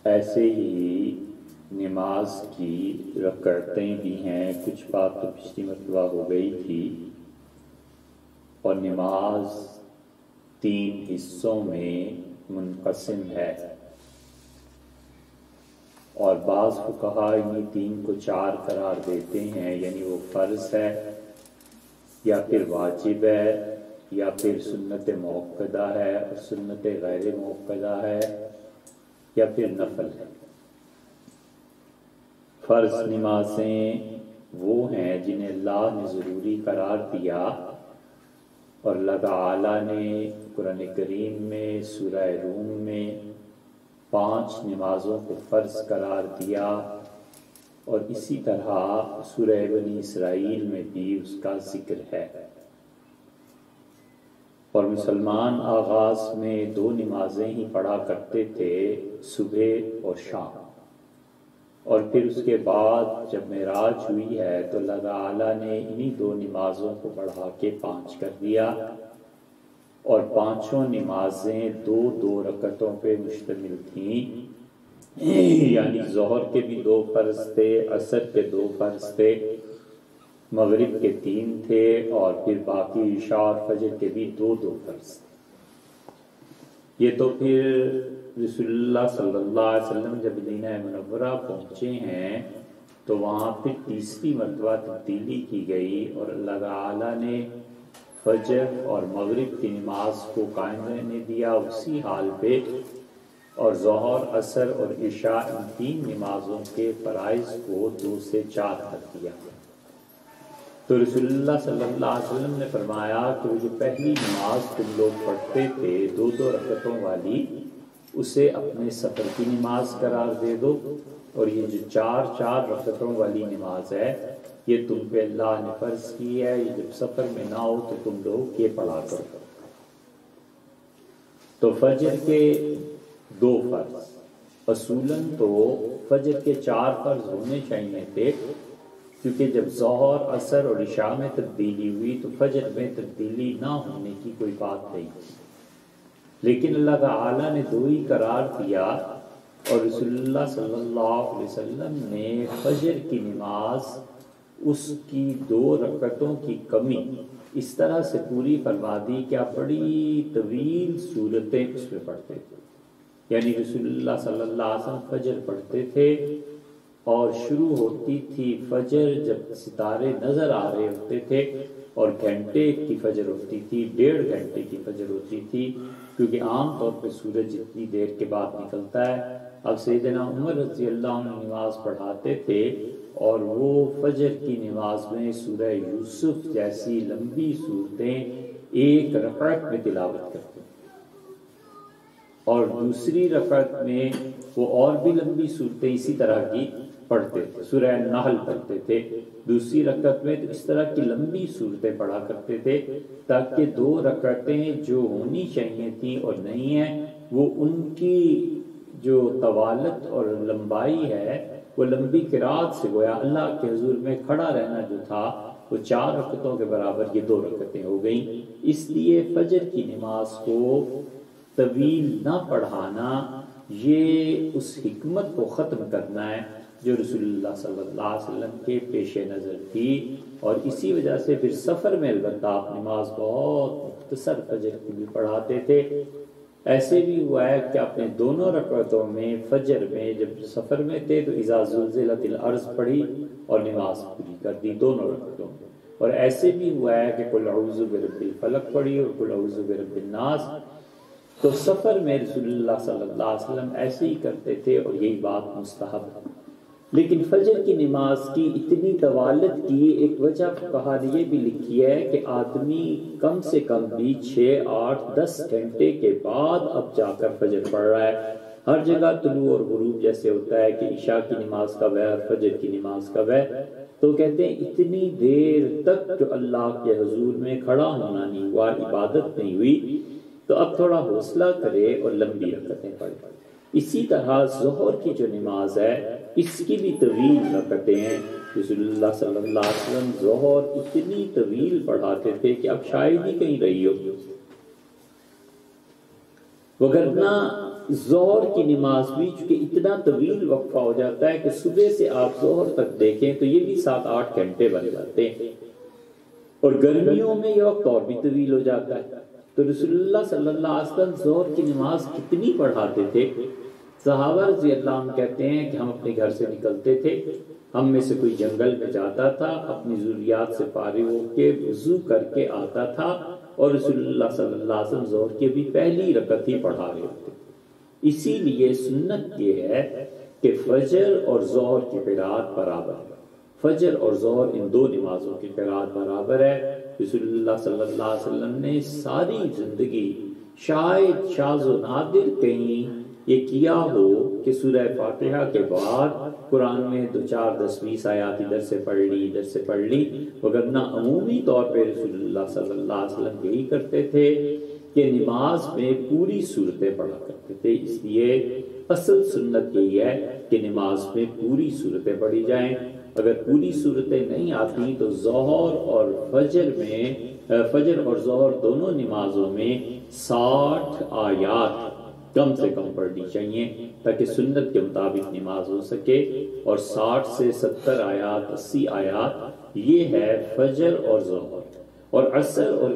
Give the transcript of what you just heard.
ایسے ہی نماز کی رکعتیں بھی ہیں، کچھ بات تو پچھلی مرتبہ ہو گئی تھی، اور نماز 3 حصوں میں منقسم ہے، اور بعض فقہا انہی 3 کو 4 قرار دیتے ہیں، یعنی وہ فرض ہے یا پھر واجب ہے یا پھر سنت موقدہ ہے اور سنت غیر موقدہ ہے یا پھر نفل ہے۔ فرض نمازیں وہ ہیں جنہیں اللہ نے ضروری قرار دیا، اور اللہ تعالیٰ نے قرآن کریم میں سورہ روم میں 5 نمازوں کو فرض قرار دیا، اور اسی طرح سورہ بنی اسرائیل میں بھی اس کا ذکر ہے۔ اور مسلمان آغاز میں 2 نمازیں ہی پڑھا کرتے تھے، صبح اور شام، اور پھر اس کے بعد جب معراج ہوئی ہے تو اللہ تعالیٰ نے انہی 2 نمازوں کو بڑھا کے 5 کر دیا، اور 5 نمازیں 2 رکعتوں پہ مشتمل تھیں، یعنی ظہر کے بھی 2 فرض تھے، عصر کے 2 فرض تھے، مغرب کے 3 تھے، اور پھر باقی عشاء اور فجر کے بھی 2 فرض تھے۔ یہ تو پھر رسول اللہ صلی اللہ علیہ وسلم جب مدینہ منورہ پہنچے ہیں تو وہاں پھر تیسری مرتبہ تبدیلی کی گئی، اور اللہ تعالیٰ نے فجر اور مغرب کی نماز کو قائم رہنے دیا اسی حال پہ، اور ظہر، عصر اور عشاء ان 3 نمازوں کے فرائض کو 2 سے 4 کر دیا۔ تو رسول اللہ صلی اللہ علیہ وسلم نے فرمایا کہ وہ جو پہلی نماز تم لوگ پڑھتے تھے 2 رکعتوں والی، اسے اپنے سفر کی نماز قرار دے دو، اور یہ جو 4 رکعتوں والی نماز ہے یہ تم پہ اللہ نے فرض کی ہے، یہ جب سفر میں نہ ہو تو تم لوگ یہ پڑھا کرو۔ تو فجر کے 2 فرض، اصولاً تو فجر کے 4 فرض ہونے چاہیے تھے، کیونکہ جب ظہر، عصر اور عشاء میں تبدیلی ہوئی تو فجر میں تبدیلی نہ ہونے کی کوئی بات نہیں، لیکن اللہ تعالیٰ نے 2 ہی قرار دیا، اور رسول اللہ صلی اللہ علیہ وسلم نے فجر کی نماز اس کی 2 رکعتوں کی کمی اس طرح سے پوری فرما دی کہ آپ بڑی طویل صورتیں اس میں پڑھتے تھے، یعنی رسول اللہ صلی اللہ علیہ وسلم فجر پڑھتے تھے، اور شروع ہوتی تھی فجر جب ستارے نظر آ رہے ہوتے تھے، اور گھنٹے کی فجر ہوتی تھی، 1.5 گھنٹے کی فجر ہوتی تھی، کیونکہ عام طور پہ سورج جتنی دیر کے بعد نکلتا ہے۔ اب سیدنا عمر رضی اللہ عنہ نماز پڑھاتے تھے، اور وہ فجر کی نماز میں سورہ یوسف جیسی لمبی صورتیں 1 رکعت میں تلاوت کرتے، اور دوسری رکعت میں وہ اور بھی لمبی صورتیں اسی طرح کی پڑھتے تھے، سورہ نحل پڑھتے تھے دوسری رکعت میں، تو اس طرح کی لمبی صورتیں پڑھا کرتے تھے تاکہ 2 رکعتیں جو ہونی چاہیے تھیں اور نہیں ہیں، وہ ان کی جو طوالت اور لمبائی ہے وہ لمبی قرات سے گویا اللہ کے حضور میں کھڑا رہنا جو تھا وہ 4 رکعتوں کے برابر یہ 2 رکعتیں ہو گئیں۔ اس لیے فجر کی نماز کو طویل نہ پڑھانا یہ اس حکمت کو ختم کرنا ہے جو رسول اللہ صلی اللہ علیہ وسلم کے پیش نظر تھی، اور اسی وجہ سے پھر سفر میں البتہ آپ نماز بہت مختصر فجر کی بھی پڑھاتے تھے۔ ایسے بھی ہوا ہے کہ آپ نے 2 رکعتوں میں فجر میں جب سفر میں تھے تو اذا زلزلت الارض پڑھی اور نماز پوری کر دی 2 رکعتوں میں، اور ایسے بھی ہوا ہے کہ قل اعوذ برب الفلق پڑھی اور قل اعوذ برب الناس۔ تو سفر میں رسول اللہ صلی اللہ علیہ وسلم ایسے ہی کرتے تھے، اور یہی بات مستحب ہے۔ لیکن فجر کی نماز کی اتنی طوالت کی ایک وجہ فقہا نے یہ بھی لکھی ہے کہ آدمی کم سے کم بھی 6، 8، 10 گھنٹے کے بعد اب جا کر فجر پڑھ رہا ہے۔ ہر جگہ طلوع اور غروب جیسے ہوتا ہے کہ عشاء کی نماز کب ہے اور فجر کی نماز کب ہے، تو کہتے ہیں اتنی دیر تک جو اللہ کے حضور میں کھڑا ہونا نہیں ہوا، عبادت نہیں ہوئی، تو اب تھوڑا حوصلہ کرے اور لمبی رکعتیں پڑھے۔ اسی طرح ظہر کی جو نماز ہے اس کی بھی طویل رکعتیں ہیں، رسول اللہ صلی اللہ علیہ وسلم ظہر اتنی طویل پڑھاتے تھے کہ اب شاید ہی کہیں رہی ہو، وگرنہ ظہر کی نماز بھی چونکہ اتنا طویل وقفہ ہو جاتا ہے کہ صبح سے آپ ظہر تک دیکھیں تو یہ بھی 7-8 گھنٹے بن جاتے ہیں، اور گرمیوں میں یہ وقت اور بھی طویل ہو جاتا ہے۔ تو رسول اللہ صلی اللہ علیہ وسلم ظہر کی نماز کتنی پڑھاتے تھے؟ صحابہ رضی اللہ عنہ کہتے ہیں کہ ہم اپنے گھر سے نکلتے تھے، ہم میں سے کوئی جنگل میں جاتا تھا، اپنی ضروریات سے فارغ ہو کے وضو کر کے آتا تھا، اور رسول اللہ صلی اللہ علیہ وسلم ظہر کی بھی پہلی رکعت ہی پڑھا رہے ہوتے۔ اسی لیے سنت یہ ہے کہ فجر اور ظہر کی قرات برابر ہے، فجر اور ظہر ان دو نمازوں کی قرات برابر ہے۔ رسول اللہ صلی اللہ علیہ وسلم نے ساری زندگی شاید شاذ و نادر کہیں یہ کیا ہو کہ سورہ فاتحہ کے بعد قرآن میں 2-4-10-20 آیات ادھر سے پڑھ لی ادھر سے پڑھ لی، وگرنہ عمومی طور پہ رسول اللہ صلی اللہ علیہ وسلم یہی کرتے تھے کہ نماز میں پوری صورتیں پڑھا کرتے تھے۔ اس لیے اصل سنت یہی ہے کہ نماز میں پوری صورتیں پڑھی جائیں۔ اگر پوری صورتیں نہیں آتی تو ظہر اور فجر اور ظہر دونوں نمازوں میں 60 آیات کم سے کم پڑھنی چاہیے تاکہ سنت کے مطابق نماز ہو سکے، اور 60 سے 70 آیات 80 آیات یہ ہے فجر اور ظہر، اور عصر اور